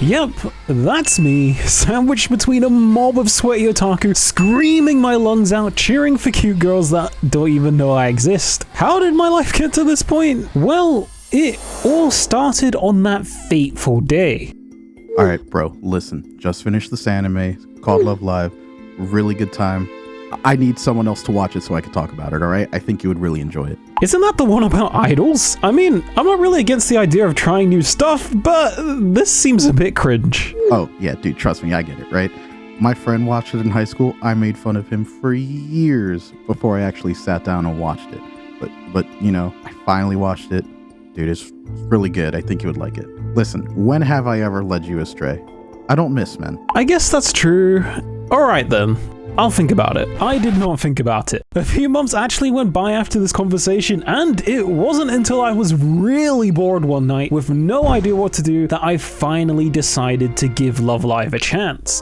Yep, that's me, sandwiched between a mob of sweaty otaku, screaming my lungs out, cheering for cute girls that don't even know I exist. How did my life get to this point? Well, it all started on that fateful day. Alright, bro, listen. Just finished this anime called Love Live. Really good time. I need someone else to watch it so I can talk about it, alright? I think you would really enjoy it. Isn't that the one about idols? I mean, I'm not really against the idea of trying new stuff, but this seems a bit cringe. Oh, yeah, dude, trust me, I get it, right? My friend watched it in high school. I made fun of him for years before I actually sat down and watched it. But you know, I finally watched it. Dude, it's really good. I think you would like it. Listen, when have I ever led you astray? I don't miss, man. I guess that's true. Alright then. I'll think about it. I did not think about it. A few months actually went by after this conversation, and it wasn't until I was really bored one night with no idea what to do that I finally decided to give Love Live a chance.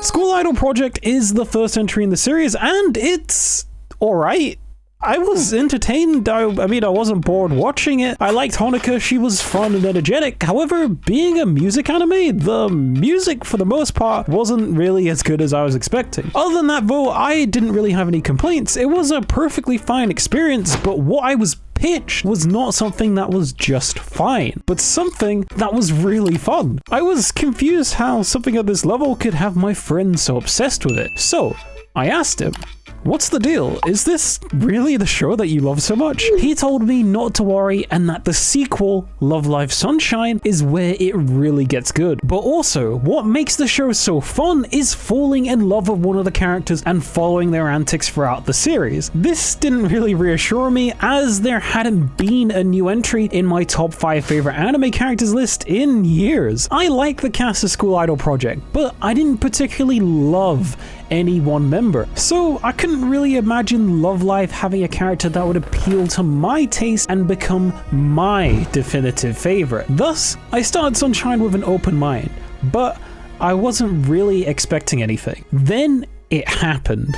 School Idol Project is the first entry in the series, and it's alright. I was entertained. I mean, I wasn't bored watching it. I liked Honoka. She was fun and energetic. However, being a music anime, the music for the most part wasn't really as good as I was expecting. Other than that though, I didn't really have any complaints. It was a perfectly fine experience, but what I was pitched was not something that was just fine, but something that was really fun. I was confused how something at this level could have my friend so obsessed with it. So I asked him, "What's the deal? Is this really the show that you love so much?" He told me not to worry and that the sequel, Love Live Sunshine, is where it really gets good. But also, what makes the show so fun is falling in love with one of the characters and following their antics throughout the series. This didn't really reassure me, as there hadn't been a new entry in my top 5 favorite anime characters list in years. I like the cast of School Idol Project, but I didn't particularly love any one member, so I couldn't really imagine Love Live having a character that would appeal to my taste and become my definitive favorite. Thus, I started Sunshine with an open mind, but I wasn't really expecting anything. Then it happened.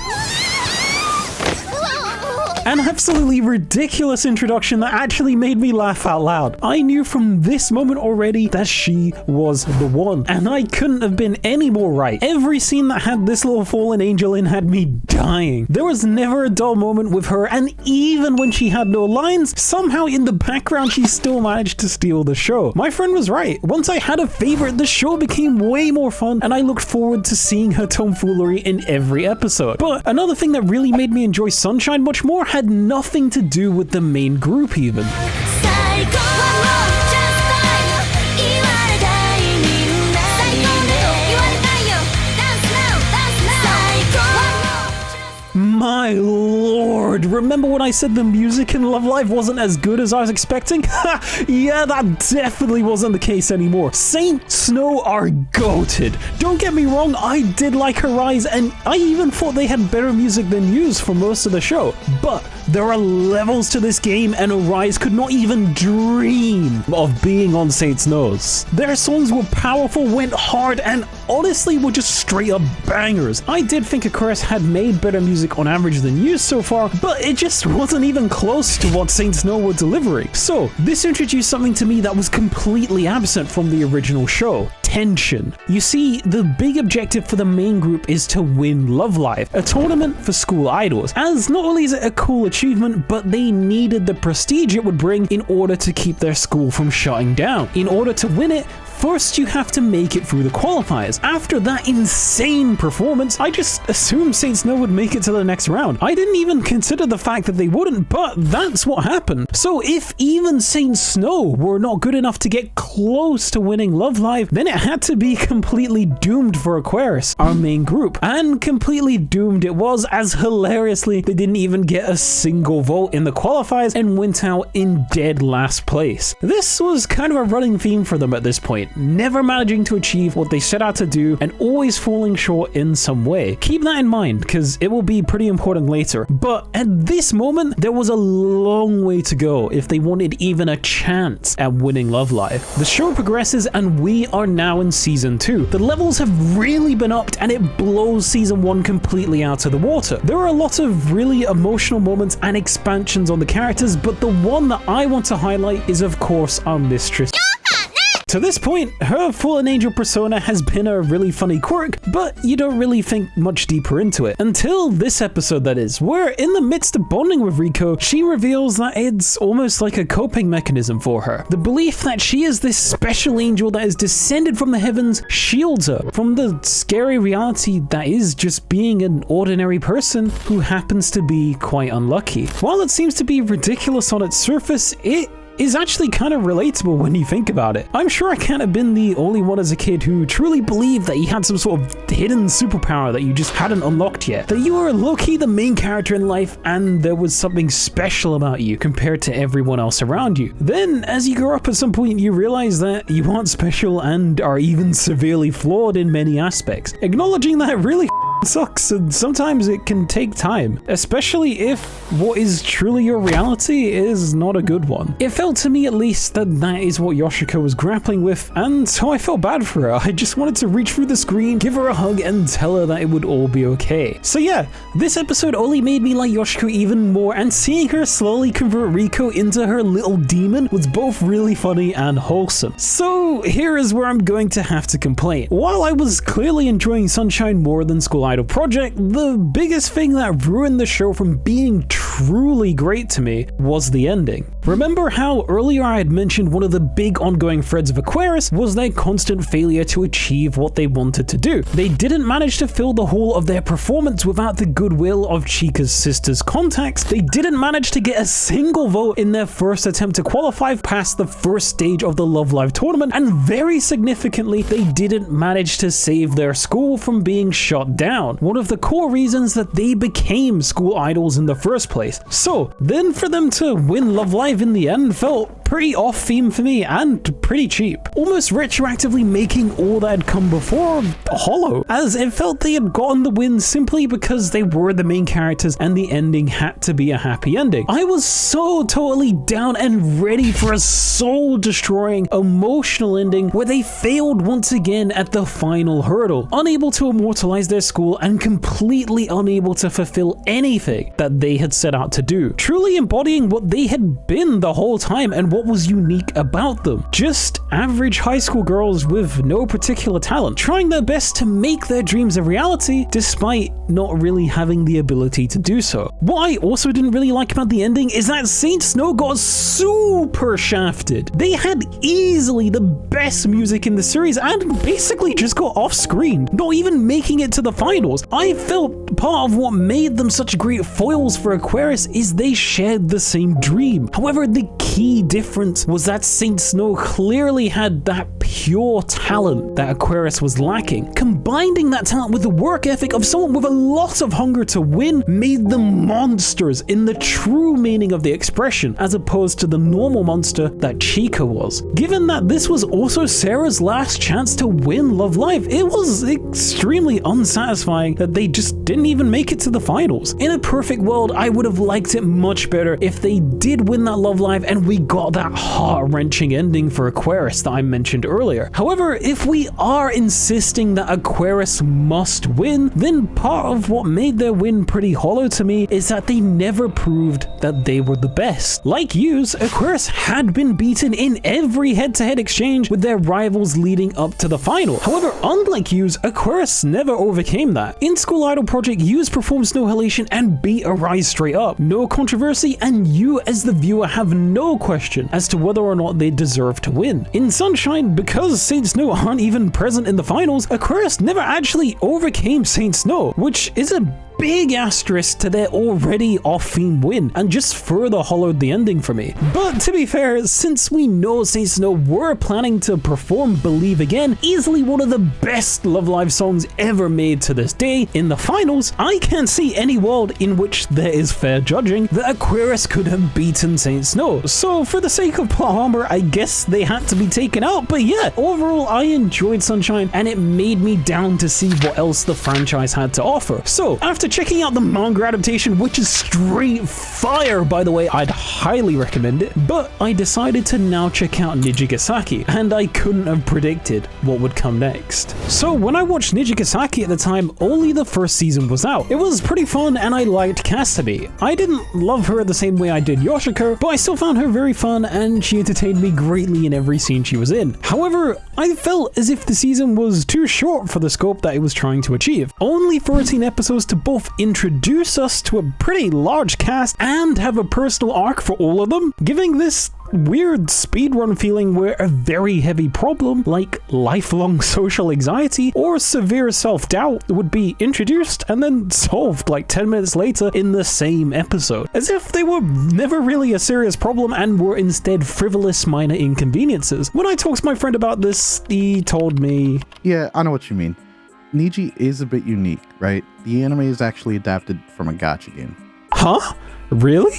An absolutely ridiculous introduction that actually made me laugh out loud. I knew from this moment already that she was the one, and I couldn't have been any more right. Every scene that had this little fallen angel in had me dying. There was never a dull moment with her, and even when she had no lines, somehow in the background she still managed to steal the show. My friend was right. Once I had a favorite, the show became way more fun, and I looked forward to seeing her tomfoolery in every episode. But another thing that really made me enjoy Sunshine much more had nothing to do with the main group even. My lord, remember when I said the music in Love Live wasn't as good as I was expecting? Yeah, that definitely wasn't the case anymore. Saint Snow are goated. Don't get me wrong, I did like Arise, and I even thought they had better music than Muse for most of the show. But there are levels to this game, and Arise could not even dream of being on Saint Snow's. Their songs were powerful, went hard, and honestly were just straight up bangers. I did think Aqours had made better music on average than Muse so far, but it just wasn't even close to what Saint Snow were delivering. So this introduced something to me that was completely absent from the original show: tension. You see, the big objective for the main group is to win Love Live, a tournament for school idols, as not only is it a cool achievement, but they needed the prestige it would bring in order to keep their school from shutting down. In order to win it, first you have to make it through the qualifiers. After that insane performance, I just assumed Saint Snow would make it to the next round. I didn't even consider the fact that they wouldn't, but that's what happened. So if even Saint Snow were not good enough to get close to winning Love Live, then it had to be completely doomed for Aqours, our main group. And completely doomed it was, as hilariously they didn't even get a single vote in the qualifiers and went out in dead last place. This was kind of a running theme for them at this point. point, never managing to achieve what they set out to do and always falling short in some way. Keep that in mind because it will be pretty important later. But at this moment, there was a long way to go if they wanted even a chance at winning Love Live. The show progresses and we are now in season 2. The levels have really been upped and it blows season 1 completely out of the water. There are a lot of really emotional moments and expansions on the characters, but the one that I want to highlight is of course our mistress. To this point, her fallen angel persona has been a really funny quirk, but you don't really think much deeper into it. Until this episode, that is, where in the midst of bonding with Riko, she reveals that it's almost like a coping mechanism for her. The belief that she is this special angel that is descended from the heavens shields her from the scary reality that is just being an ordinary person who happens to be quite unlucky. While it seems to be ridiculous on its surface, it is actually kind of relatable when you think about it. I'm sure I can't have been the only one as a kid who truly believed that you had some sort of hidden superpower that you just hadn't unlocked yet. That you were low-key the main character in life and there was something special about you compared to everyone else around you. Then, as you grow up at some point, you realize that you aren't special and are even severely flawed in many aspects. Acknowledging that really sucks, and sometimes it can take time, especially if what is truly your reality is not a good one. It felt to me at least that that is what Yoshiko was grappling with, and so I felt bad for her. I just wanted to reach through the screen, give her a hug, and tell her that it would all be okay. So yeah, this episode only made me like Yoshiko even more, and seeing her slowly convert Riko into her little demon was both really funny and wholesome. So here is where I'm going to have to complain. While I was clearly enjoying Sunshine more than School Idol Project, the biggest thing that ruined the show from being truly great to me was the ending. Remember how earlier I had mentioned one of the big ongoing threads of Aqours was their constant failure to achieve what they wanted to do. They didn't manage to fill the hall of their performance without the goodwill of Chika's sister's contacts. They didn't manage to get a single vote in their first attempt to qualify past the first stage of the Love Live tournament, and very significantly, they didn't manage to save their school from being shut down. One of the core reasons that they became school idols in the first place. So then for them to win Love Live in the end felt pretty off theme for me and pretty cheap. Almost retroactively making all that had come before hollow, as it felt they had gotten the win simply because they were the main characters and the ending had to be a happy ending. I was so totally down and ready for a soul-destroying, emotional ending where they failed once again at the final hurdle, unable to immortalize their school and completely unable to fulfill anything that they had set out to do, truly embodying what they had been the whole time and what was unique about them. Just average high school girls with no particular talent, trying their best to make their dreams a reality despite not really having the ability to do so. What I also didn't really like about the ending is that Saint Snow got super shafted. They had easily the best music in the series and basically just got off screen, not even making it to the finals. I felt part of what made them such great foils for Aqours is they shared the same dream. However, the key difference was that Saint Snow clearly had that pure talent that Aqours was lacking. Combining that talent with the work ethic of someone with a lot of hunger to win made them monsters in the true meaning of the expression, as opposed to the normal monster that Chika was. Given that this was also Sarah's last chance to win Love Live, it was extremely unsatisfying that they just didn't even make it to the finals. In a perfect world, I would have liked it much better if they did win that Love Live and we got that heart-wrenching ending for Aqours that I mentioned earlier. However, if we are insisting that Aqours must win, then part of what made their win pretty hollow to me is that they never proved that they were the best. Like Aqours, Aqours had been beaten in every head-to-head exchange with their rivals leading up to the final. However, unlike Aqours never overcame that. In School Idol Project, Aqours performed Snow Hollation and beat Arise straight up. No controversy, and you as the viewer have no question as to whether or not they deserve to win. In Sunshine, because Saint Snow aren't even present in the finals, Aqours never actually overcame Saint Snow, which is a big asterisk to their already off-theme win, and just further hollowed the ending for me. But to be fair, since we know Saints Know were planning to perform Believe Again, easily one of the best Love Live songs ever made to this day, in the finals, I can't see any world in which there is fair judging that Aqours could have beaten Saints Know. So for the sake of plot armor, I guess they had to be taken out, but yeah, overall I enjoyed Sunshine and it made me down to see what else the franchise had to offer. So after checking out the manga adaptation, which is straight fire by the way, I'd highly recommend it, but I decided to now check out Nijigasaki, and I couldn't have predicted what would come next. So when I watched Nijigasaki at the time, only the first season was out. It was pretty fun and I liked Cassidy. I didn't love her the same way I did Yoshiko, but I still found her very fun and she entertained me greatly in every scene she was in. However, I felt as if the season was too short for the scope that it was trying to achieve. Only 13 episodes to both introduce us to a pretty large cast and have a personal arc for all of them, giving this weird speedrun feeling where a very heavy problem like lifelong social anxiety or severe self-doubt would be introduced and then solved like 10 minutes later in the same episode. As if they were never really a serious problem and were instead frivolous minor inconveniences. When I talked to my friend about this, he told me, Yeah, I know what you mean. Niji is a bit unique, right? The anime is actually adapted from a gacha game. Huh? Really?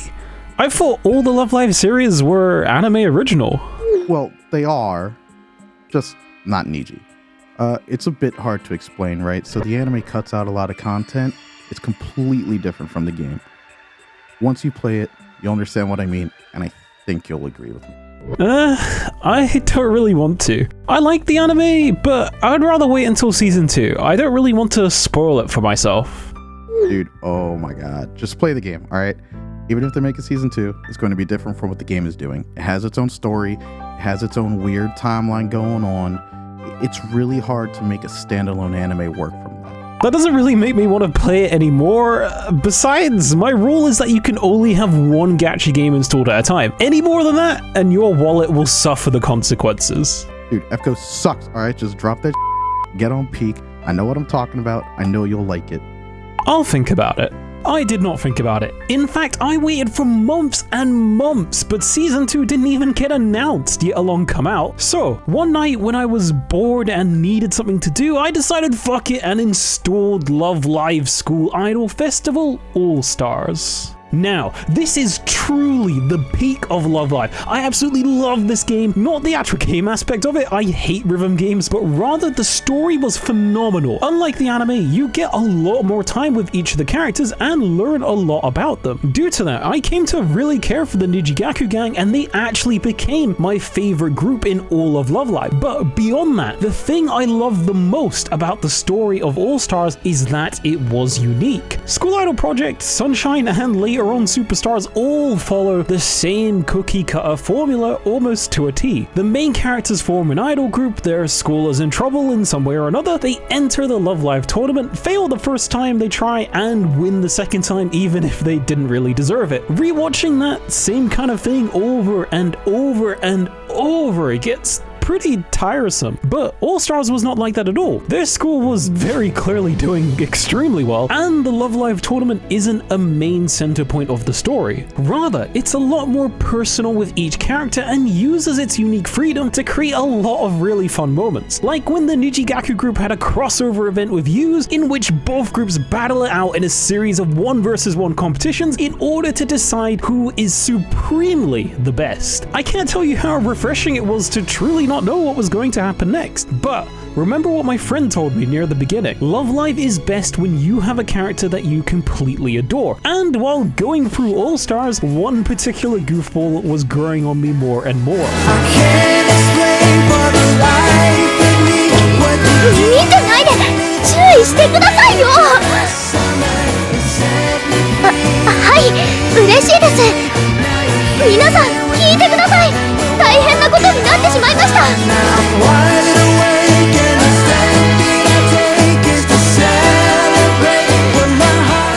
I thought all the Love Live series were anime original. Well, they are, just not Niji. It's a bit hard to explain, right? So the anime cuts out a lot of content. It's completely different from the game. Once you play it, you'll understand what I mean, and I think you'll agree with me. I don't really want to. I like the anime, but I'd rather wait until season 2. I don't really want to spoil it for myself. Dude, oh my god. Just play the game, alright? Even if they make a season 2, it's going to be different from what the game is doing. It has its own story, it has its own weird timeline going on. It's really hard to make a standalone anime work from that. That doesn't really make me want to play it anymore. Besides, my rule is that you can only have one gacha game installed at a time. Any more than that, and your wallet will suffer the consequences. Dude, FGO sucks, alright? Just drop that get on peak. I know what I'm talking about. I know you'll like it. I'll think about it. I did not think about it. In fact, I waited for months and months, but season 2 didn't even get announced, yet along come out. So, one night when I was bored and needed something to do, I decided fuck it and installed Love Live School Idol Festival All-Stars. Now, this is truly the peak of Love Live. I absolutely love this game, not the actual game aspect of it, I hate rhythm games, but rather the story was phenomenal. Unlike the anime, you get a lot more time with each of the characters and learn a lot about them. Due to that, I came to really care for the Nijigaku gang and they actually became my favorite group in all of Love Live. But beyond that, the thing I love the most about the story of All Stars is that it was unique. School Idol Project, Sunshine, and later on Superstars all follow the same cookie cutter formula almost to a T. The main characters form an idol group, their school is in trouble in some way or another, they enter the Love Live tournament, fail the first time they try, and win the second time even if they didn't really deserve it. Rewatching that same kind of thing over and over and over, it gets pretty tiresome. But All Stars was not like that at all. Their school was very clearly doing extremely well, and the Love Live tournament isn't a main center point of the story. Rather, it's a lot more personal with each character and uses its unique freedom to create a lot of really fun moments. Like when the Nijigaku group had a crossover event with Use, in which both groups battle it out in a series of 1 versus 1 competitions in order to decide who is supremely the best. I can't tell you how refreshing it was to truly not know what was going to happen next, but remember what my friend told me near the beginning. Love Live is best when you have a character that you completely adore. And while going through All Stars, one particular goofball was growing on me more and more. I can't explain what the life in me, what you do. 見てないで注意してくださいよ。はい、嬉しいです。皆さん聞いてください。大変なことになってしまいました。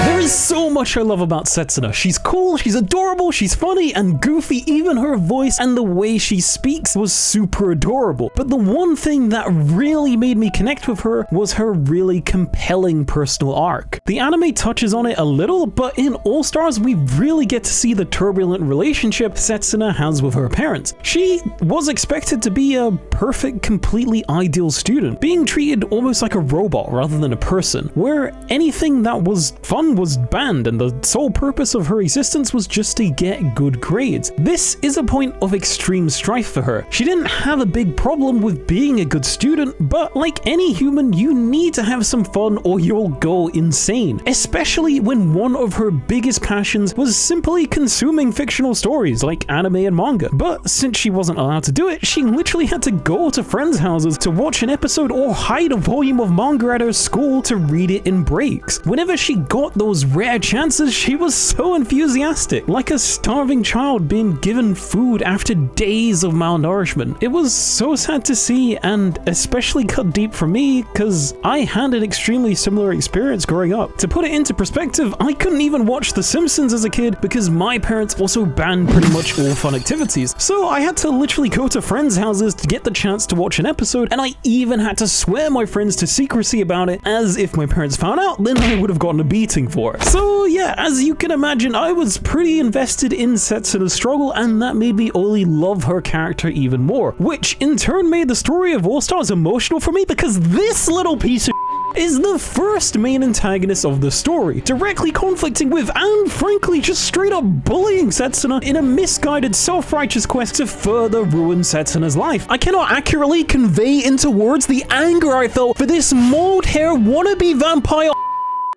There is so much much I love about Setsa. She's cool, she's adorable, she's funny and goofy. Even her voice and the way she speaks was super adorable. But the one thing that really made me connect with her was her really compelling personal arc. The anime touches on it a little, but in All Stars we really get to see the turbulent relationship Setsa has with her parents. She was expected to be a perfect, completely ideal student, being treated almost like a robot rather than a person, where anything that was fun was banned and the sole purpose of her existence was just to get good grades. This is a point of extreme strife for her. She didn't have a big problem with being a good student, but like any human, you need to have some fun or you'll go insane, especially when one of her biggest passions was simply consuming fictional stories like anime and manga. But since she wasn't allowed to do it, she literally had to go to friends' houses to watch an episode or hide a volume of manga at her school to read it in breaks. Whenever she got those rare chances, she was so enthusiastic, like a starving child being given food after days of malnourishment. It was so sad to see, and especially cut deep for me, because I had an extremely similar experience growing up. To put it into perspective, I couldn't even watch The Simpsons as a kid because my parents also banned pretty much all fun activities. So I had to literally go to friends' houses to get the chance to watch an episode, and I even had to swear my friends to secrecy about it, as if my parents found out, then I would have gotten a beating for it. So yeah, as you can imagine, I was pretty invested in Setsuna's struggle, and that made me only love her character even more, which in turn made the story of All Stars emotional for me because this little piece of is the first main antagonist of the story, directly conflicting with and frankly just straight up bullying Setsuna in a misguided self-righteous quest to further ruin Setsuna's life. I cannot accurately convey into words the anger I felt for this mold hair wannabe vampire.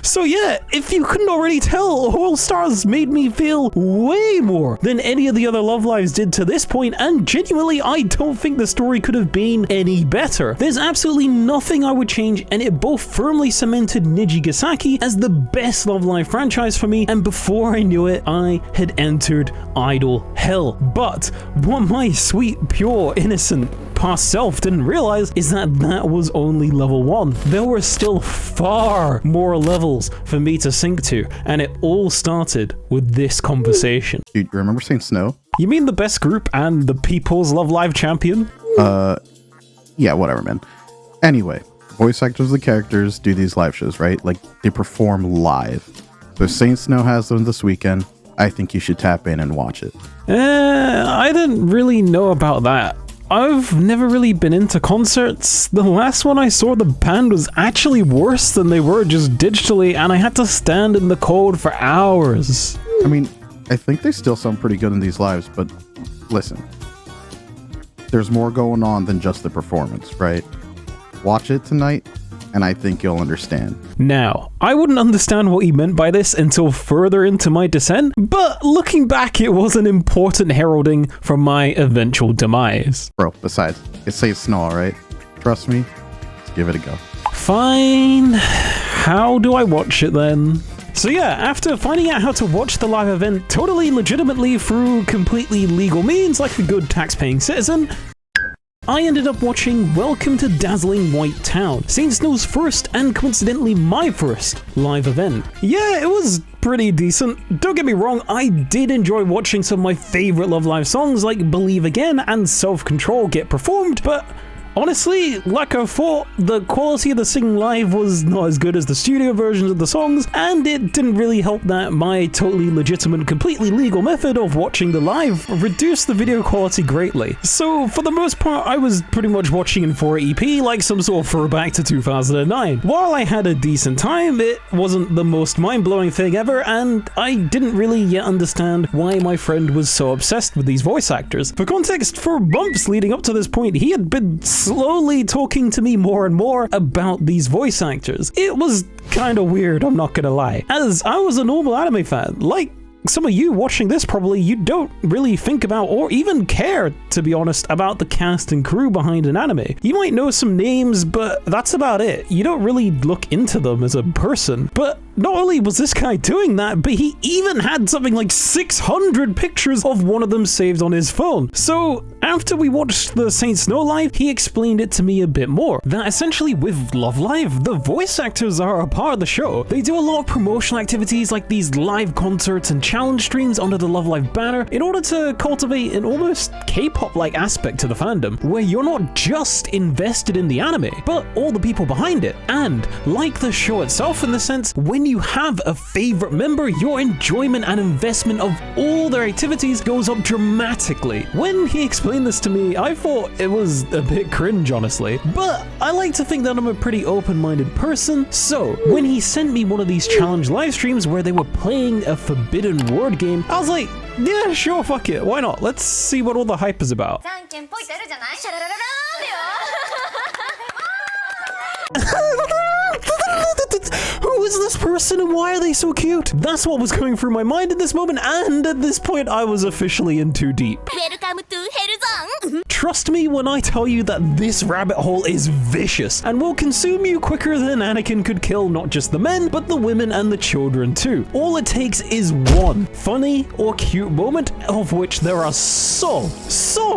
So yeah, if you couldn't already tell, All Stars made me feel way more than any of the other Love Lives did to this point, and genuinely I don't think the story could have been any better. There's absolutely nothing I would change, and it both firmly cemented Nijigasaki as the best Love Live franchise for me, and before I knew it, I had entered idol hell. But what my sweet, pure, innocent past self didn't realize is that that was only level 1. There were still far more levels for me to sink to, and it all started with this conversation. Dude, you remember Saint Snow? You mean the best group and the People's Love Live champion? Yeah, whatever, man. Anyway, voice actors of the characters do these live shows, right? Like, they perform live. So Saint Snow has them this weekend. I think you should tap in and watch it. I didn't really know about that. I've never really been into concerts. The last one I saw, the band was actually worse than they were just digitally, and I had to stand in the cold for hours. I mean, I think they still sound pretty good in these lives, but listen, there's more going on than just the performance, right? Watch it tonight, and I think you'll understand. Now, I wouldn't understand what he meant by this until further into my descent, but looking back, it was an important heralding for my eventual demise. Bro, besides, it says Snow, alright? Trust me, let's give it a go. Fine. How do I watch it then? So yeah, after finding out how to watch the live event totally legitimately through completely legal means like a good tax-paying citizen, I ended up watching Welcome to Dazzling White Town, Saint Snow's first and coincidentally my first live event. Yeah, it was pretty decent. Don't get me wrong, I did enjoy watching some of my favorite Love Live songs like Believe Again and Self-Control get performed, but honestly, like I thought, the quality of the singing live was not as good as the studio versions of the songs, and it didn't really help that my totally legitimate, completely legal method of watching the live reduced the video quality greatly. So for the most part, I was pretty much watching in 480p like some sort of throwback to 2009. While I had a decent time, it wasn't the most mind-blowing thing ever, and I didn't really yet understand why my friend was so obsessed with these voice actors. For context, for months leading up to this point, he had been slowly talking to me more and more about these voice actors. It was kind of weird, I'm not gonna lie, as I was a normal anime fan. Like some of you watching this, probably you don't really think about or even care, to be honest, about the cast and crew behind an anime. You might know some names, but that's about it. You don't really look into them as a person. But not only was this guy doing that, but he even had something like 600 pictures of one of them saved on his phone. So after we watched the Saint Snow live, he explained it to me a bit more. That essentially with Love Live, the voice actors are a part of the show. They do a lot of promotional activities like these live concerts and challenge streams under the Love Live banner in order to cultivate an almost K-pop-like aspect to the fandom, where you're not just invested in the anime, but all the people behind it. And like the show itself in the sense, when you have a favorite member, your enjoyment and investment of all their activities goes up dramatically. When he explained this to me, I thought it was a bit cringe, honestly, but I like to think that I'm a pretty open-minded person, so when he sent me one of these challenge live streams where they were playing a forbidden word game, I was like, yeah, sure, fuck it, why not? Let's see what all the hype is about. Who is this person and why are they so cute? That's what was going through my mind at this moment, and at this point I was officially in too deep. Welcome to Hellzone. Trust me when I tell you that this rabbit hole is vicious and will consume you quicker than Anakin could kill not just the men, but the women and the children too. All it takes is one funny or cute moment, of which there are so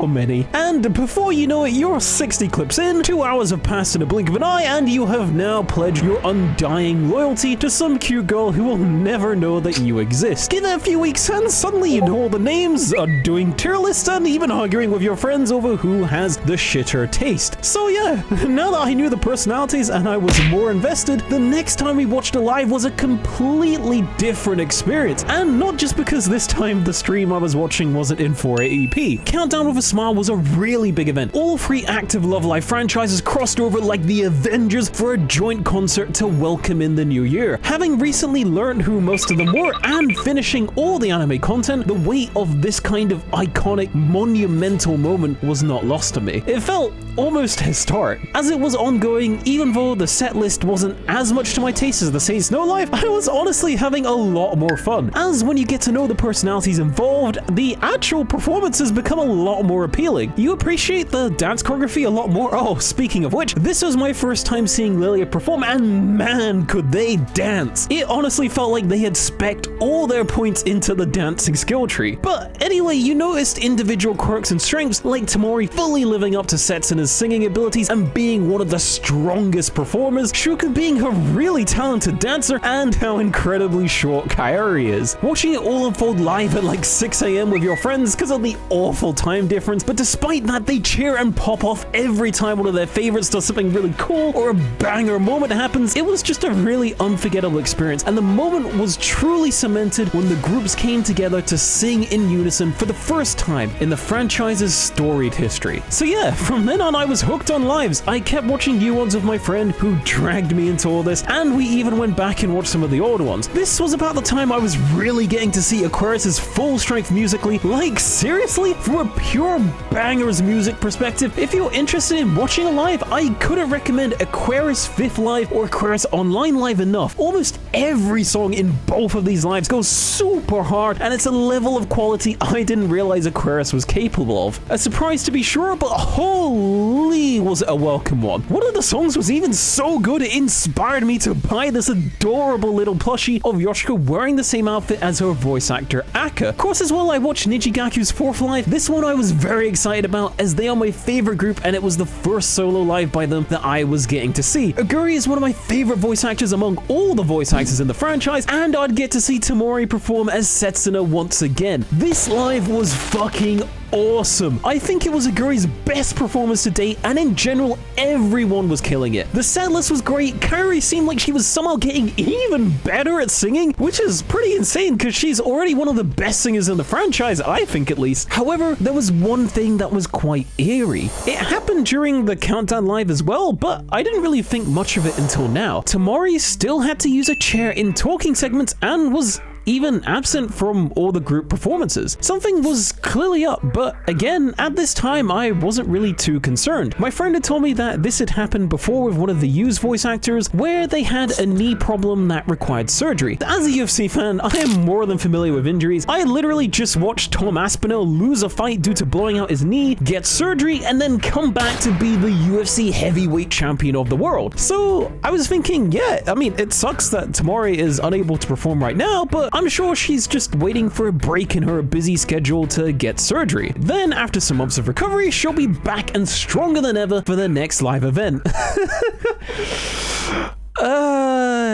many. And before you know it, you're 60 clips in, 2 hours have passed in a blink of an eye, and you have now pledged your undying loyalty to some cute girl who will never know that you exist. Give it a few weeks and suddenly you know all the names, are doing tier lists, and even arguing with your friends over who has the shitter taste. So yeah, now that I knew the personalities and I was more invested, the next time we watched a live was a completely different experience. And not just because this time the stream I was watching wasn't in 480p. Countdown with a Smile was a really big event. All 3 active Love Live franchises crossed over like the Avengers for a joint concert to welcome in the new year. Having recently learned who most of them were and finishing all the anime content, the weight of this kind of iconic, monumental moment was not lost to me. It felt almost historic. As it was ongoing, even though the set list wasn't as much to my taste as the Saint Snow Live, I was honestly having a lot more fun. As when you get to know the personalities involved, the actual performances become a lot more appealing. You appreciate the dance choreography a lot more. Oh, speaking of which, this was my first time seeing Liella perform, and man, could they dance. It honestly felt like they had specced all their points into the dancing skill tree. But anyway, you noticed individual quirks and strengths, like Tamori fully living up to Setsa in his singing abilities and being one of the strongest performers, Shuka being a really talented dancer, and how incredibly short Kaori is. Watching it all unfold live at like 6 AM with your friends because of the awful time difference, but despite that, they cheer and pop off every time one of their favorites does something really cool or a banger moment happens. It was just a really unforgettable experience, and the moment was truly cemented when the groups came together to sing in unison for the first time in the franchise's storied history. So yeah, from then on I was hooked on lives. I kept watching new ones with my friend who dragged me into all this, and we even went back and watched some of the older ones. This was about the time I was really getting to see Aqours' full strength musically. Like seriously, from a pure bangers music perspective, if you're interested in watching a live, I couldn't recommend Aqours 5th Live or Aqours Online Live enough. Almost every song in both of these lives goes super hard, and it's a level of quality I didn't realize Aqours was capable of. A surprise to be sure, but holy was it a welcome one. One of the songs was even so good it inspired me to buy this adorable little plushie of Yoshiko wearing the same outfit as her voice actor Aka. Of course, as well, I watched Nijigaku's 4th Live. This one I was very excited about as they are my favorite group, and it was the first solo live by them that I was getting to see. Aqours is one of my favorite voice actors among all the voice actors in the franchise, and I'd get to see Tamori perform as Setsa once again. This live was fucking awesome. I think it was Aqours' best performance to date, and in general, everyone was killing it. The set list was great. Kaori seemed like she was somehow getting even better at singing, which is pretty insane because she's already one of the best singers in the franchise, I think at least. However, there was one thing that was quite eerie. It happened during the Countdown Live as well, but I didn't really think much of it until now. Tamori still had to use a chair in talking segments and was even absent from all the group performances. Something was clearly up, but again, at this time, I wasn't really too concerned. My friend had told me that this had happened before with one of the U's voice actors, where they had a knee problem that required surgery. As a UFC fan, I am more than familiar with injuries. I literally just watched Tom Aspinall lose a fight due to blowing out his knee, get surgery, and then come back to be the UFC heavyweight champion of the world. So I was thinking, yeah, I mean, it sucks that Tamori is unable to perform right now, but I'm sure she's just waiting for a break in her busy schedule to get surgery. Then, after some months of recovery, she'll be back and stronger than ever for the next live event.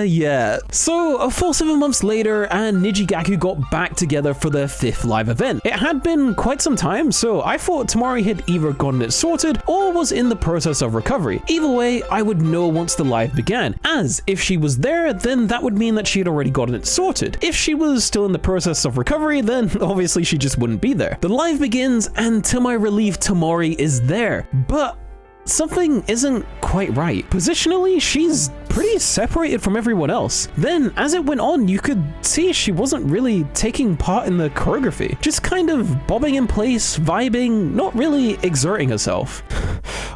Yeah. So, a full 7 months later, and Nijigasaki got back together for their 5th live event. It had been quite some time, so I thought Tamori had either gotten it sorted or was in the process of recovery. Either way, I would know once the live began, as if she was there, then that would mean that she had already gotten it sorted. If she was still in the process of recovery, then obviously she just wouldn't be there. The live begins, and to my relief, Tamori is there, but something isn't quite right. Positionally, she's pretty separated from everyone else. Then, as it went on, you could see she wasn't really taking part in the choreography, just kind of bobbing in place, vibing, not really exerting herself.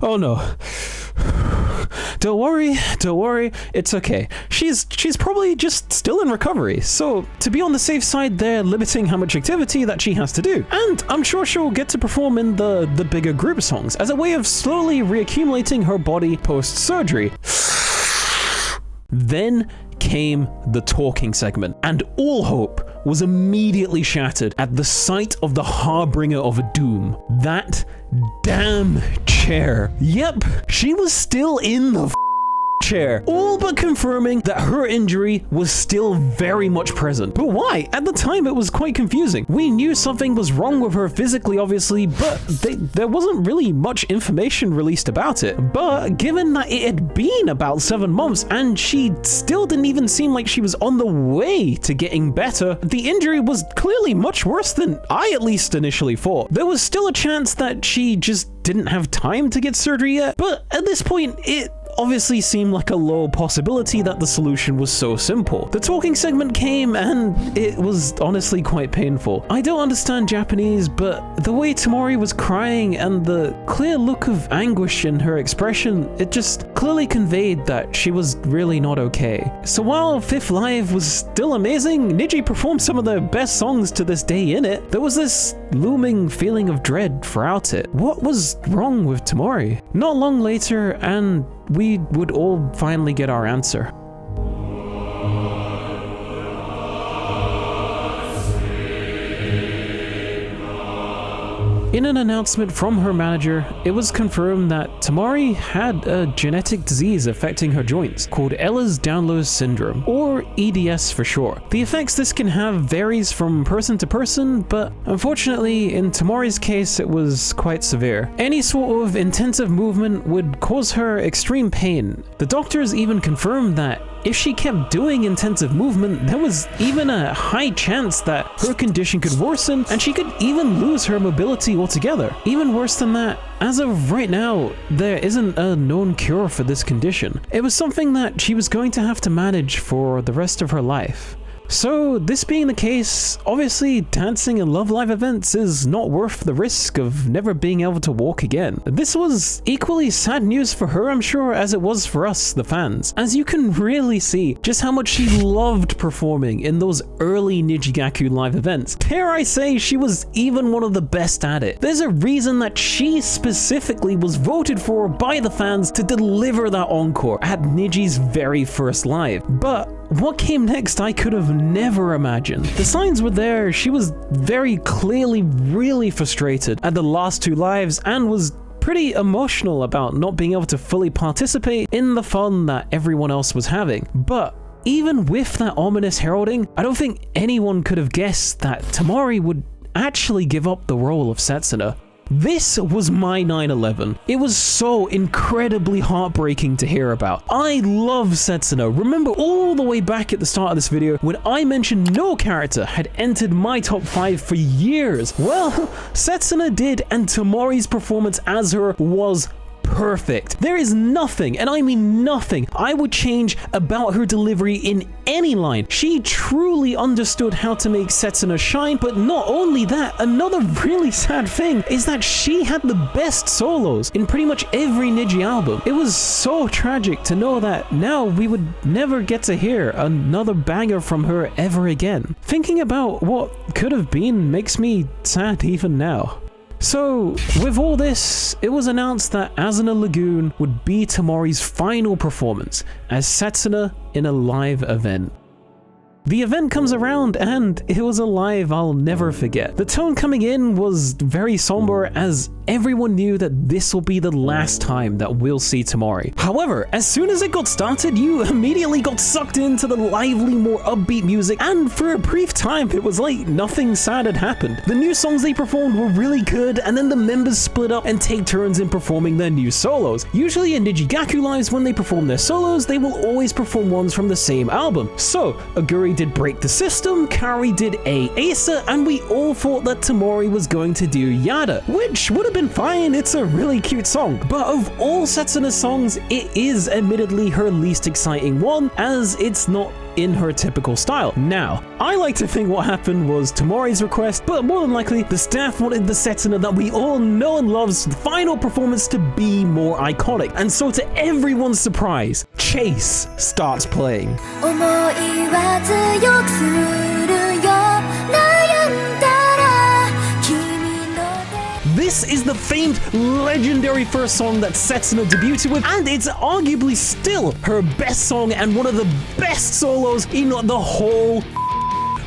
Oh no. Don't worry, it's okay. She's probably just still in recovery, so to be on the safe side, they're limiting how much activity that she has to do. And I'm sure she'll get to perform in the bigger group songs as a way of slowly reaccumulating her body post-surgery. Then came the talking segment, and all hope was immediately shattered at the sight of the harbinger of a doom. That damn chair. Yep, she was still in the chair, all but confirming that her injury was still very much present. But why? At the time, it was quite confusing. We knew something was wrong with her physically, obviously, but there wasn't really much information released about it. But given that it had been about 7 months and she still didn't even seem like she was on the way to getting better, the injury was clearly much worse than I at least initially thought. There was still a chance that she just didn't have time to get surgery yet, but at this point, it obviously seemed like a low possibility that the solution was so simple. The talking segment came and it was honestly quite painful. I don't understand Japanese, but the way Tamori was crying and the clear look of anguish in her expression, it just clearly conveyed that she was really not okay. So while 5th Live was still amazing, Niji performed some of the best songs to this day in it, there was this looming feeling of dread throughout it. What was wrong with Tamori? Not long later, and we would all finally get our answer. In an announcement from her manager, it was confirmed that Tamori had a genetic disease affecting her joints called Ehlers-Danlos syndrome, or EDS for short. The effects this can have varies from person to person, but unfortunately in Tamori's case it was quite severe. Any sort of intensive movement would cause her extreme pain. The doctors even confirmed that if she kept doing intensive movement, there was even a high chance that her condition could worsen and she could even lose her mobility altogether. Even worse than that, as of right now, there isn't a known cure for this condition. It was something that she was going to have to manage for the rest of her life. So, this being the case, obviously dancing in Love Live events is not worth the risk of never being able to walk again. This was equally sad news for her, I'm sure, as it was for us, the fans, as you can really see just how much she loved performing in those early Nijigasaki live events. Dare I say, she was even one of the best at it. There's a reason that she specifically was voted for by the fans to deliver that encore at Niji's very first live. But what came next, I could have never imagined. The signs were there. She was very clearly really frustrated at the last 2 lives and was pretty emotional about not being able to fully participate in the fun that everyone else was having. But even with that ominous heralding, I don't think anyone could have guessed that Tamori would actually give up the role of Setsa. This was my 9/11. It was so incredibly heartbreaking to hear about. I love Setsa. Remember all the way back at the start of this video when I mentioned no character had entered my top 5 for years? Well, Setsa did, and Tamori's performance as her was perfect. There is nothing, and I mean nothing, I would change about her delivery in any line. She truly understood how to make Setsa shine, but not only that, another really sad thing is that she had the best solos in pretty much every Niji album. It was so tragic to know that now we would never get to hear another banger from her ever again. Thinking about what could have been makes me sad even now. So, with all this, it was announced that Asuna Lagoon would be Tamori's final performance as Setsuna in a live event. The event comes around and it was a live I'll never forget. The tone coming in was very somber as everyone knew that this will be the last time that we'll see Tamori. However, as soon as it got started, you immediately got sucked into the lively, more upbeat music, and for a brief time it was like nothing sad had happened. The new songs they performed were really good, and then the members split up and take turns in performing their new solos. Usually in Nijigasaki lives, when they perform their solos, they will always perform ones from the same album. So, Aqours did Break the System, Kaori did Asa, and we all thought that Tamori was going to do Yada, which would have been fine, it's a really cute song. But of all Setsuna's songs, it is admittedly her least exciting one, as it's not in her typical style. Now, I like to think what happened was Tamori's request, but more than likely, the staff wanted the Setsuna that we all know and love's final performance to be more iconic. And so to everyone's surprise, Chase starts playing. This is the famed, legendary first song that Setsuna debuted with, and it's arguably still her best song and one of the best solos in the whole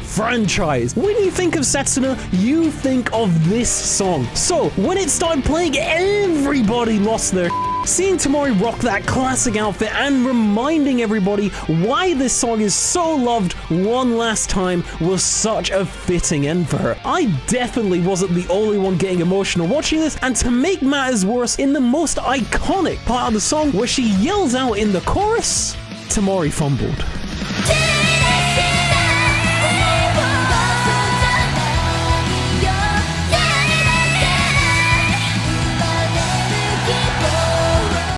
franchise. When you think of Setsuna, you think of this song. So, when it started playing, everybody lost their seeing Tamori rock that classic outfit and reminding everybody why this song is so loved one last time was such a fitting end for her. I definitely wasn't the only one getting emotional watching this, and to make matters worse, in the most iconic part of the song where she yells out in the chorus, Tamori fumbled.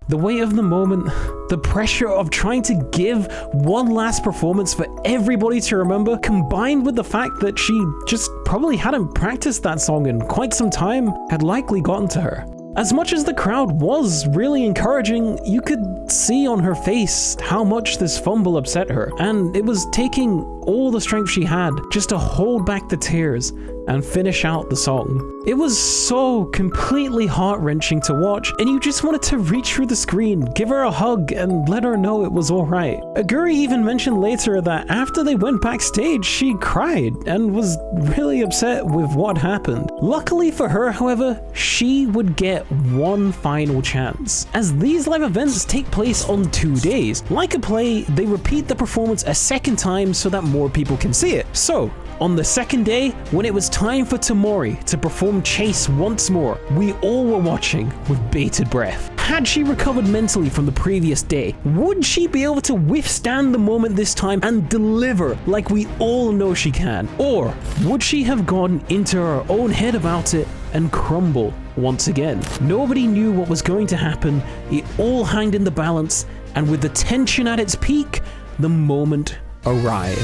The weight of the moment, the pressure of trying to give one last performance for everybody to remember, combined with the fact that she just probably hadn't practiced that song in quite some time, had likely gotten to her. As much as the crowd was really encouraging, you could see on her face how much this fumble upset her, and it was taking all the strength she had just to hold back the tears and finish out the song. It was so completely heart-wrenching to watch, and you just wanted to reach through the screen, give her a hug, and let her know it was alright. Aqours even mentioned later that after they went backstage, she cried and was really upset with what happened. Luckily for her, however, she would get one final chance, as these live events take place on 2 days. Like a play, they repeat the performance a second time so that more people can see it. So, on the second day, when it was time for Tamori to perform Chase once more, we all were watching with bated breath. Had she recovered mentally from the previous day? Would she be able to withstand the moment this time and deliver like we all know she can? Or would she have gone into her own head about it and crumble once again? Nobody knew what was going to happen. It all hung in the balance, and with the tension at its peak, the moment arrived.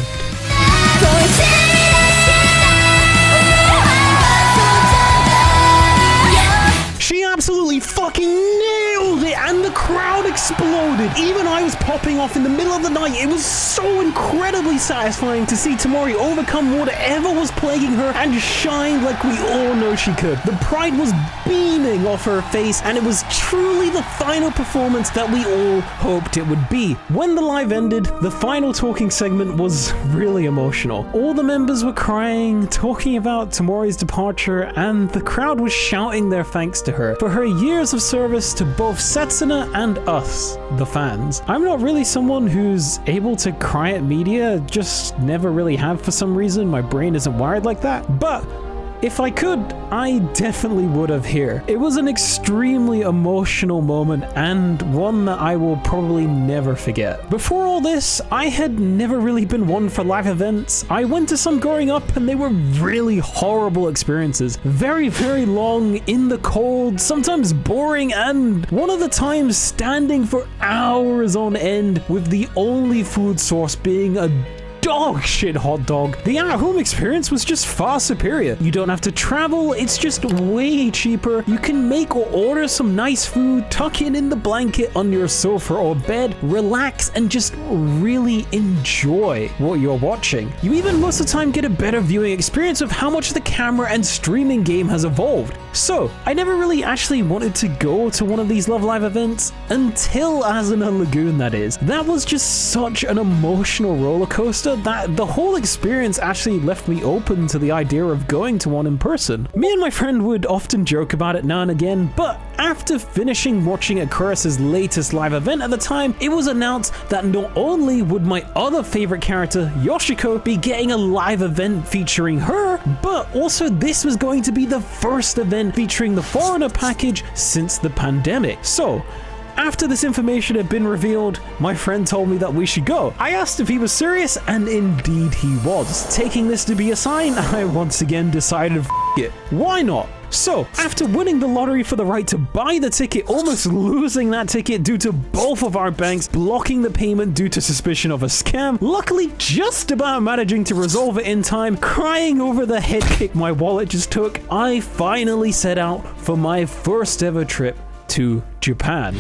She absolutely fucking nailed it, and the crowd exploded. Even I was popping off in the middle of the night. It was so incredibly satisfying to see Tamori overcome whatever was plaguing her and shine like we all know she could. The pride was beaming off her face, and it was truly the final performance that we all hoped it would be. When the live ended, the final talking segment was really emotional. All the members were crying, talking about Tamori's departure, and the crowd was shouting their thanks to her for her years of service to both Setsuna and us, the fans. I'm not really someone who's able to cry at media, just never really have for some reason. My brain isn't wired like that. But If I could, I definitely would have here. It was an extremely emotional moment and one that I will probably never forget. Before all this, I had never really been one for live events. I went to some growing up and they were really horrible experiences. Very, very long, in the cold, sometimes boring, and one of the times standing for hours on end with the only food source being a dog shit hot dog. The at-home experience was just far superior. You don't have to travel, it's just way cheaper. You can make or order some nice food, tuck in the blanket on your sofa or bed, relax, and just really enjoy what you're watching. You even most of the time get a better viewing experience of how much the camera and streaming game has evolved. So, I never really actually wanted to go to one of these Love Live events until Asuna Lagoon, that is. That was just such an emotional roller coaster that the whole experience actually left me open to the idea of going to one in person. Me and my friend would often joke about it now and again, but after finishing watching Aqours' latest live event at the time, it was announced that not only would my other favorite character, Yoshiko, be getting a live event featuring her, but also this was going to be the first event featuring the foreigner package since the pandemic. So, after this information had been revealed, my friend told me that we should go. I asked if he was serious, and indeed he was. Taking this to be a sign, I once again decided, f it, why not? So, after winning the lottery for the right to buy the ticket, almost losing that ticket due to both of our banks blocking the payment due to suspicion of a scam, luckily just about managing to resolve it in time, crying over the head kick my wallet just took, I finally set out for my first ever trip to Japan.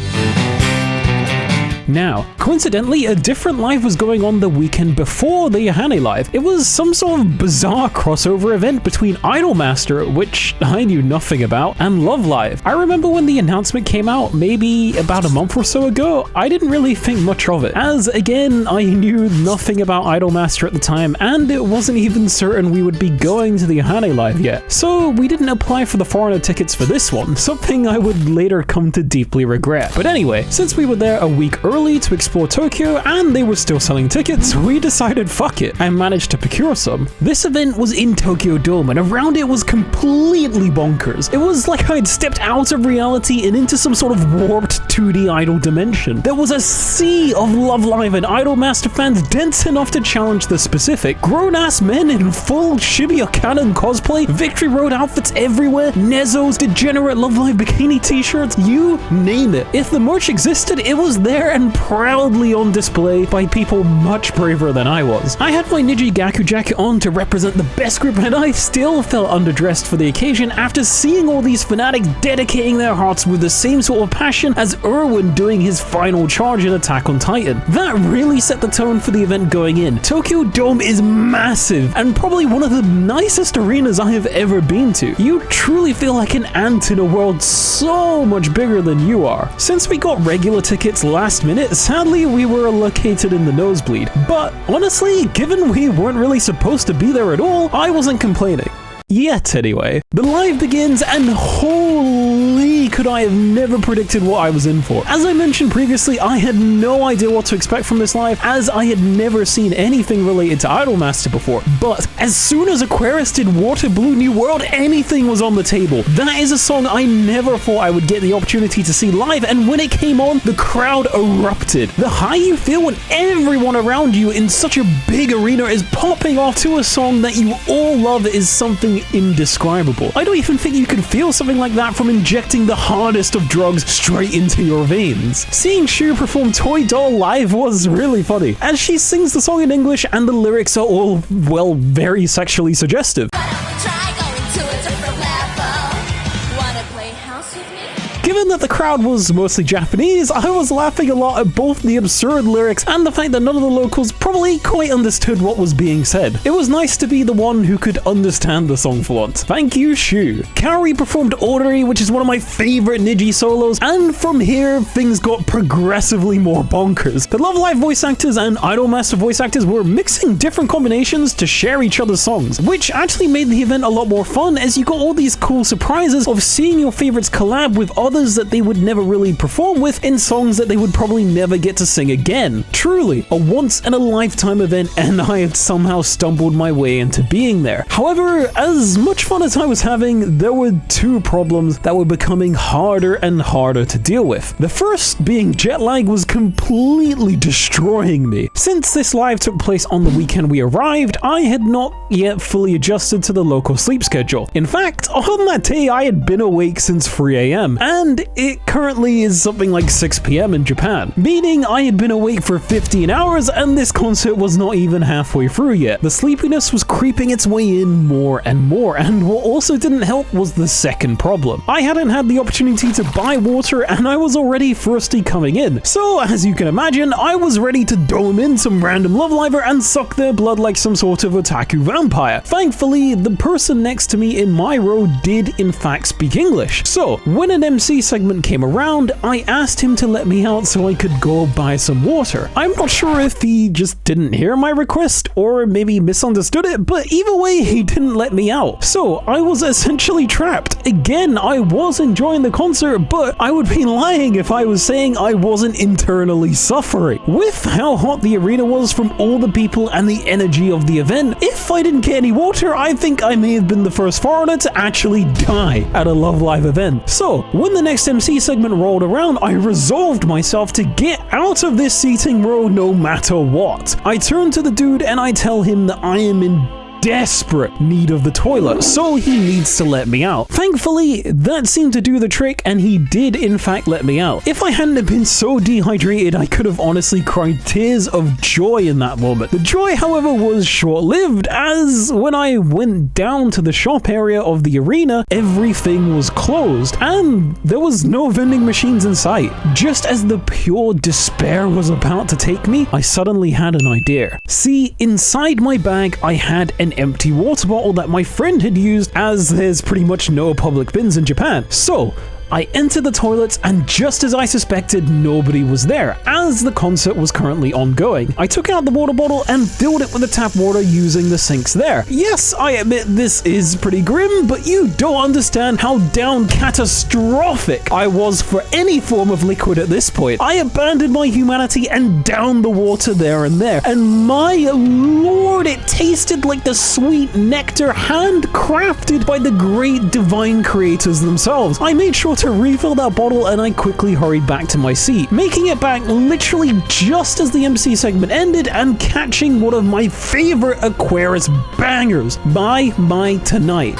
Now, coincidentally, a different live was going on the weekend before the Yohane live. It was some sort of bizarre crossover event between Idolmaster, which I knew nothing about, and Love Live. I remember when the announcement came out, maybe about a month or so ago, I didn't really think much of it, as again, I knew nothing about Idolmaster at the time, and it wasn't even certain we would be going to the Yohane live yet. So we didn't apply for the foreigner tickets for this one, something I would later come to deeply regret. But anyway, since we were there a week early to explore Tokyo and they were still selling tickets, we decided fuck it and managed to procure some. This event was in Tokyo Dome and around it was completely bonkers. It was like I'd stepped out of reality and into some sort of warped 2D idol dimension. There was a sea of Love Live and Idolmaster fans dense enough to challenge the specific. Grown-ass men in full Shibuya Canon cosplay, Victory Road outfits everywhere, Nezos, degenerate Love Live bikini t-shirts, you name it. If the merch existed, it was there and proudly on display by people much braver than I was. I had my Nijigasaki jacket on to represent the best group and I still felt underdressed for the occasion after seeing all these fanatics dedicating their hearts with the same sort of passion as Erwin doing his final charge in Attack on Titan. That really set the tone for the event going in. Tokyo Dome is massive and probably one of the nicest arenas I have ever been to. You truly feel like an ant in a world so much bigger than you are. Since we got regular tickets last minute, sadly we were located in the nosebleed, but honestly, given we weren't really supposed to be there at all, I wasn't complaining. Yet anyway. The live begins and holy could I have never predicted what I was in for. As I mentioned previously, I had no idea what to expect from this live as I had never seen anything related to Idolmaster before, but as soon as Aqours did Water Blue New World, anything was on the table. That is a song I never thought I would get the opportunity to see live, and when it came on, the crowd erupted. The high you feel when everyone around you in such a big arena is popping off to a song that you all love is something indescribable. I don't even think you could feel something like that from injecting the hardest of drugs straight into your veins. Seeing Shu perform Toy Doll live was really funny, as she sings the song in English and the lyrics are all, well, very sexually suggestive. Try going to a different level. Wanna play house with me? Given that the crowd was mostly Japanese, I was laughing a lot at both the absurd lyrics and the fact that none of the locals probably quite understood what was being said. It was nice to be the one who could understand the song for once. Thank you, Shu. Kaori performed Orrery, which is one of my favorite Niji solos, and from here, things got progressively more bonkers. The Love Live voice actors and Idolmaster voice actors were mixing different combinations to share each other's songs, which actually made the event a lot more fun as you got all these cool surprises of seeing your favorites collab with other others that they would never really perform with in songs that they would probably never get to sing again. Truly, a once-in-a-lifetime event, and I had somehow stumbled my way into being there. However, as much fun as I was having, there were two problems that were becoming harder and harder to deal with. The first being jet lag was completely destroying me. Since this live took place on the weekend we arrived, I had not yet fully adjusted to the local sleep schedule. In fact, on that day I had been awake since 3 AM, and it currently is something like 6 PM in Japan, meaning I had been awake for 15 hours and this concert was not even halfway through yet. The sleepiness was creeping its way in more and more, and what also didn't help was the second problem. I hadn't had the opportunity to buy water and I was already thirsty coming in. So, as you can imagine, I was ready to dome in some random Love Liver and suck their blood like some sort of otaku vampire. Thankfully, the person next to me in my row did in fact speak English. So, when an MC segment came around, I asked him to let me out so I could go buy some water. I'm not sure if he just didn't hear my request or maybe misunderstood it, but either way, he didn't let me out. So, I was essentially trapped. Again, I was enjoying the concert, but I would be lying if I was saying I wasn't internally suffering. With how hot the arena was from all the people and the energy of the event, if I didn't get any water, I think I may have been the first foreigner to actually die at a Love Live event. So, when the next MC segment rolled around, I resolved myself to get out of this seating row no matter what. I turn to the dude and I tell him that I am in desperate need of the toilet, so he needs to let me out. Thankfully, that seemed to do the trick and he did in fact let me out. If I hadn't have been so dehydrated, I could have honestly cried tears of joy in that moment. The joy, however, was short-lived, as when I went down to the shop area of the arena, everything was closed and there was no vending machines in sight. Just as the pure despair was about to take me, I suddenly had an idea. See, inside my bag, I had an empty water bottle that my friend had used, as there's pretty much no public bins in Japan. So, I entered the toilets and just as I suspected, nobody was there, as the concert was currently ongoing. I took out the water bottle and filled it with the tap water using the sinks there. Yes, I admit this is pretty grim, but you don't understand how down catastrophic I was for any form of liquid at this point. I abandoned my humanity and downed the water there and there, and my lord, it tasted like the sweet nectar handcrafted by the great divine creators themselves. I made sure to refill that bottle and I quickly hurried back to my seat, making it back literally just as the MC segment ended and catching one of my favorite Aqours bangers, Bye Bye Tonight.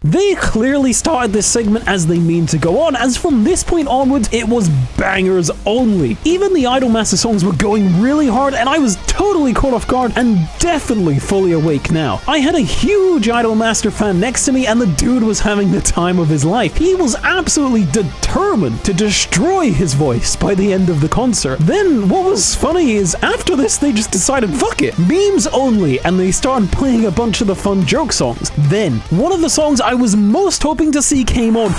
They clearly started this segment as they mean to go on, as from this point onwards, it was bangers only. Even the Idolmaster songs were going really hard and I was totally caught off guard and definitely fully awake now. I had a huge Idolmaster fan next to me and the dude was having the time of his life. He was absolutely determined to destroy his voice by the end of the concert. Then what was funny is after this, they just decided, fuck it, memes only, and they started playing a bunch of the fun joke songs. Then, one of the songs I was most hoping to see came on.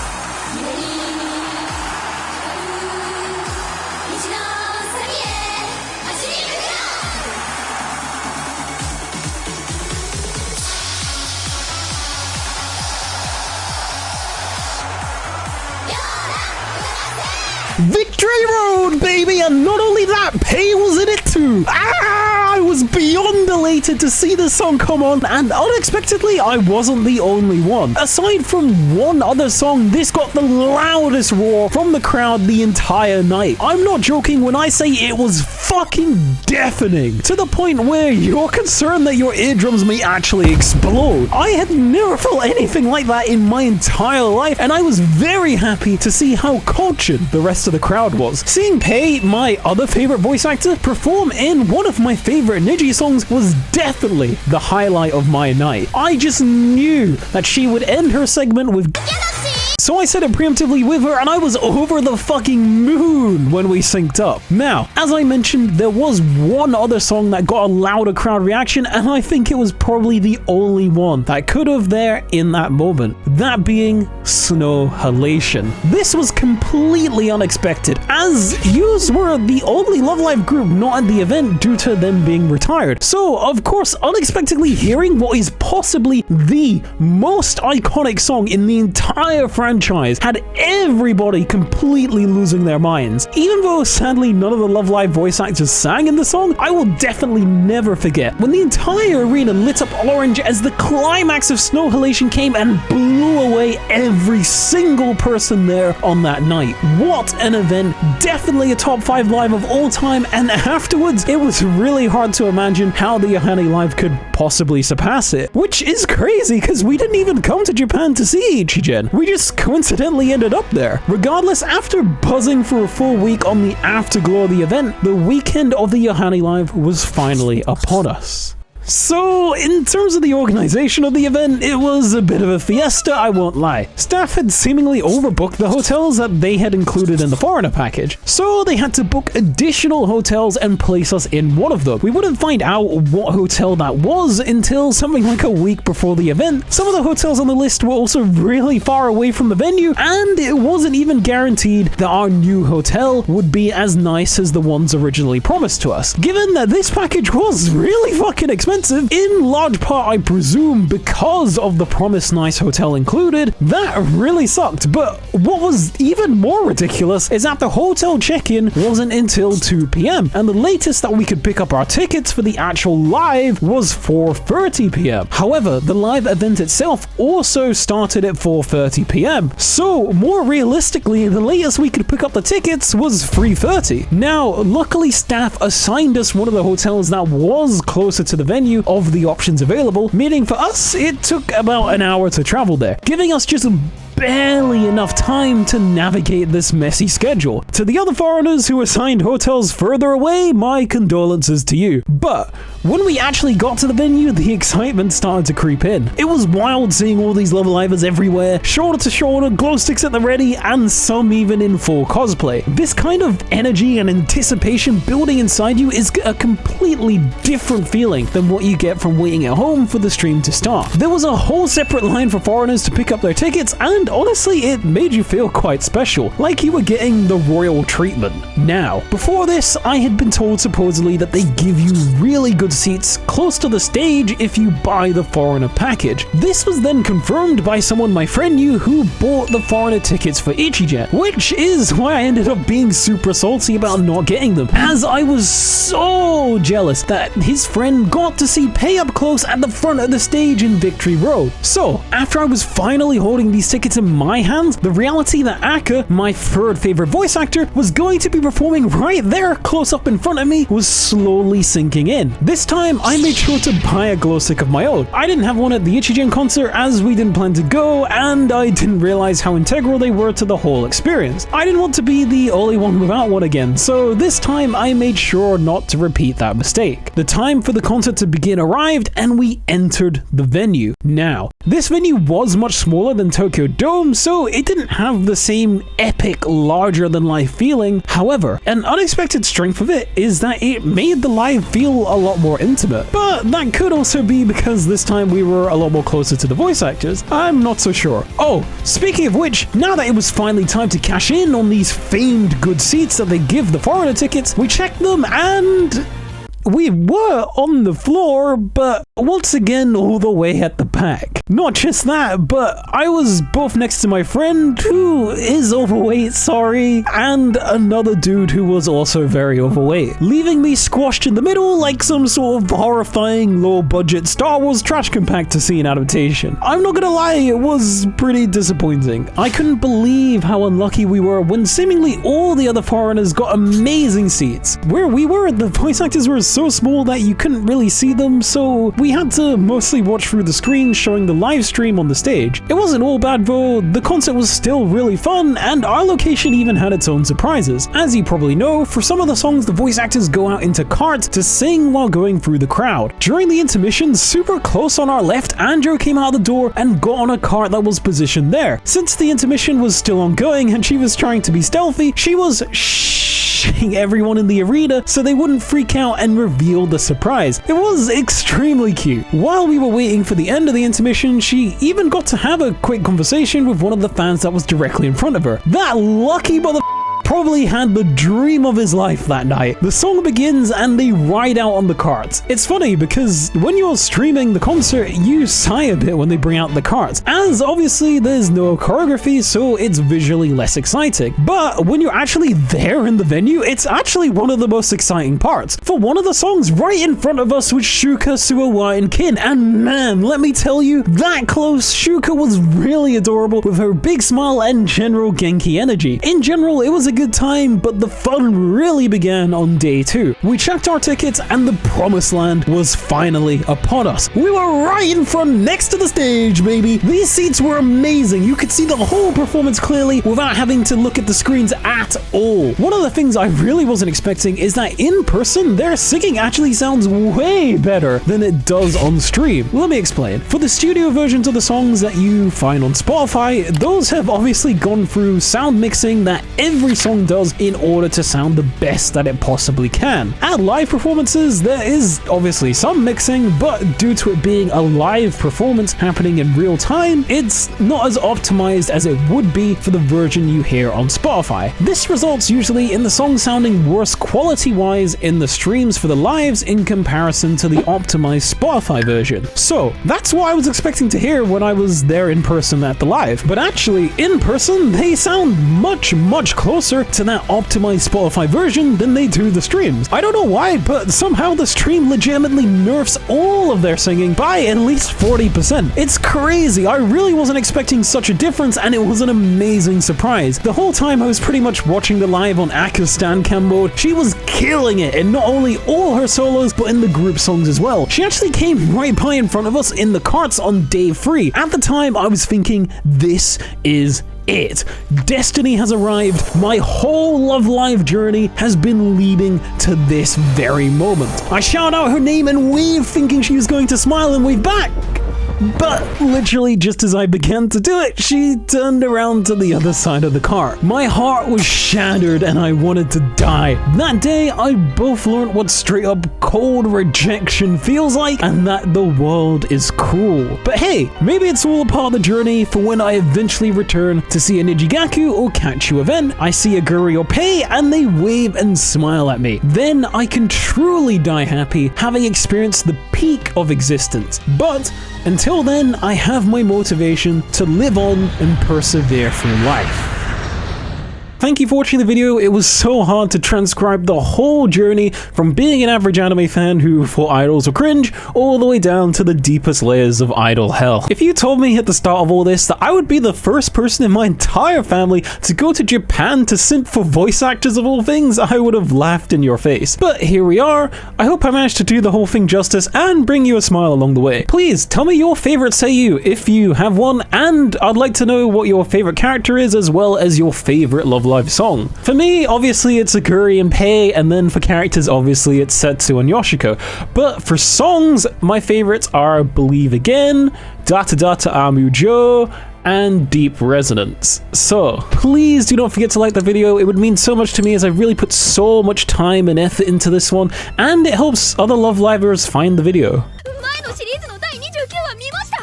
Victory Road, baby! And not only that, Pay was in it too! I was beyond elated to see this song come on, and unexpectedly, I wasn't the only one. Aside from one other song, this got the loudest roar from the crowd the entire night. I'm not joking when I say it was fucking deafening, to the point where you're concerned that your eardrums may actually explode. I had never felt anything like that in my entire life, and I was very happy to see how cultured the rest of the crowd was. Seeing Pei, my other favorite voice actor, perform in one of my favorite Niji songs was definitely the highlight of my night. I just knew that she would end her segment with so I said it preemptively with her, and I was over the fucking moon when we synced up. Now, as I mentioned, there was one other song that got a louder crowd reaction, and I think it was probably the only one that could have there in that moment. That being Snow Hollation. This was completely unexpected, as yous were the only Love Live group not at the event due to them being retired. So, of course, unexpectedly hearing what is possibly the most iconic song in the entire franchise had everybody completely losing their minds. Even though sadly none of the Love Live voice actors sang in the song, I will definitely never forget when the entire arena lit up orange as the climax of Snow Hollation came and blew away every single person there on that night. What an event, definitely a top 5 live of all time, and afterwards it was really hard to imagine how the Yohane Live could possibly surpass it, which is crazy because we didn't even come to Japan to see Ichigen. We just coincidentally ended up there. Regardless, after buzzing for a full week on the afterglow of the event, the weekend of the Yohane Live was finally upon us. So, in terms of the organization of the event, it was a bit of a fiesta, I won't lie. Staff had seemingly overbooked the hotels that they had included in the foreigner package, so they had to book additional hotels and place us in one of them. We wouldn't find out what hotel that was until something like a week before the event. Some of the hotels on the list were also really far away from the venue, and it wasn't even guaranteed that our new hotel would be as nice as the ones originally promised to us. Given that this package was really fucking expensive, in large part I presume because of the promised nice hotel included, that really sucked. But what was even more ridiculous is that the hotel check-in wasn't until 2 p.m. and the latest that we could pick up our tickets for the actual live was 4:30 p.m. However, the live event itself also started at 4:30 p.m. So more realistically, the latest we could pick up the tickets was 3:30. Now, luckily staff assigned us one of the hotels that was closer to the venue of the options available, meaning for us it took about an hour to travel there, giving us just barely enough time to navigate this messy schedule. To the other foreigners who assigned hotels further away, my condolences to you. But when we actually got to the venue, the excitement started to creep in. It was wild seeing all these Love Livers everywhere, shoulder to shoulder, glow sticks at the ready, and some even in full cosplay. This kind of energy and anticipation building inside you is a completely different feeling than what you get from waiting at home for the stream to start. There was a whole separate line for foreigners to pick up their tickets, and honestly, it made you feel quite special, like you were getting the royal treatment. Now, before this, I had been told supposedly that they give you really good seats close to the stage if you buy the foreigner package. This was then confirmed by someone my friend knew who bought the foreigner tickets for Ichigen, which is why I ended up being super salty about not getting them, as I was so jealous that his friend got to see Pei up close at the front of the stage in Victory Road. So, after I was finally holding these tickets in my hands, the reality that Aqours, my third favorite voice actor, was going to be performing right there close up in front of me was slowly sinking in. This time, I made sure to buy a glow stick of my own. I didn't have one at the Ichigen concert as we didn't plan to go, and I didn't realize how integral they were to the whole experience. I didn't want to be the only one without one again, so this time I made sure not to repeat that mistake. The time for the concert to begin arrived, and we entered the venue. Now, this venue was much smaller than Tokyo Dome, so it didn't have the same epic, larger-than-life feeling. However, an unexpected strength of it is that it made the live feel a lot more intimate. But that could also be because this time we were a lot more closer to the voice actors. I'm not so sure. Oh, speaking of which, now that it was finally time to cash in on these famed good seats that they give the foreigner tickets, we checked them and we were on the floor, but once again all the way at the back. Not just that, but I was both next to my friend who is overweight, sorry, and another dude who was also very overweight, leaving me squashed in the middle like some sort of horrifying low-budget Star Wars trash compactor scene adaptation. I'm not gonna lie, it was pretty disappointing. I couldn't believe how unlucky we were when seemingly all the other foreigners got amazing seats. Where we were, the voice actors were so small that you couldn't really see them, so we had to mostly watch through the screen showing the live stream on the stage. It wasn't all bad though, the concert was still really fun, and our location even had its own surprises. As you probably know, for some of the songs the voice actors go out into carts to sing while going through the crowd. During the intermission, super close on our left, Andrew came out the door and got on a cart that was positioned there. Since the intermission was still ongoing and she was trying to be stealthy, she was shhhing everyone in the arena so they wouldn't freak out and reveal the surprise. It was extremely cute. While we were waiting for the end of the intermission, she even got to have a quick conversation with one of the fans that was directly in front of her. That lucky mother probably had the dream of his life that night. The song begins and they ride out on the carts. It's funny because when you're streaming the concert, you sigh a bit when they bring out the carts, as obviously there's no choreography, so it's visually less exciting. But when you're actually there in the venue, it's actually one of the most exciting parts. For one of the songs right in front of us was Shuka, Suawa, and Kin, and man, let me tell you, that close, Shuka was really adorable with her big smile and general Genki energy. In general, it was a good time, but the fun really began on day 2. We checked our tickets and the promised land was finally upon us. We were right in front next to the stage, baby. These seats were amazing. You could see the whole performance clearly without having to look at the screens at all. One of the things I really wasn't expecting is that in person, their singing actually sounds way better than it does on stream. Let me explain. For the studio versions of the songs that you find on Spotify, those have obviously gone through sound mixing that every song does in order to sound the best that it possibly can. At live performances, there is obviously some mixing, but due to it being a live performance happening in real time, it's not as optimized as it would be for the version you hear on Spotify. This results usually in the song sounding worse quality-wise in the streams for the lives in comparison to the optimized Spotify version. So that's what I was expecting to hear when I was there in person at the live, but actually in person they sound much closer to that optimized Spotify version than they do the streams. I don't know why, but somehow the stream legitimately nerfs all of their singing by at least 40%. It's crazy. I really wasn't expecting such a difference, and it was an amazing surprise. The whole time I was pretty much watching the live on Aqours stand cam mode. She was killing it in not only all her solos, but in the group songs as well. She actually came right by in front of us in the carts on day 3. At the time, I was thinking, this is it. Destiny has arrived. My whole Love Live journey has been leading to this very moment. I shout out her name and wave, thinking she was going to smile and wave back. But literally just as I began to do it, she turned around to the other side of the car. My heart was shattered and I wanted to die. That day, I both learned what straight up cold rejection feels like and that the world is cruel. But hey, maybe it's all a part of the journey for when I eventually return to see a Nijigasaki or Kachu event. I see a Guri or Pei and they wave and smile at me. Then I can truly die happy, having experienced the peak of existence. But until then, I have my motivation to live on and persevere through life. Thank you for watching the video. It was so hard to transcribe the whole journey from being an average anime fan who thought idols were cringe all the way down to the deepest layers of idol hell. If you told me at the start of all this that I would be the first person in my entire family to go to Japan to simp for voice actors of all things, I would have laughed in your face. But here we are. I hope I managed to do the whole thing justice and bring you a smile along the way. Please tell me your favorite seiyuu if you have one, and I'd like to know what your favorite character is as well as your favorite Love Live song. For me, obviously it's Aqours and Pei, and then for characters, obviously it's Setsa and Yoshiko. But for songs, my favorites are Believe Again, Data Data Amujo, and Deep Resonance. So please do not forget to like the video. It would mean so much to me as I really put so much time and effort into this one, and it helps other Love Livers find the video. 前のシリーズの第29話見ました？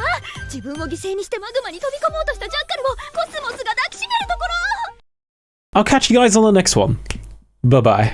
自分を犠牲にしてマグマに飛び込もうとしたジャッカルをコスモスが抱きしめるところ。 I'll catch you guys on the next one. Bye bye.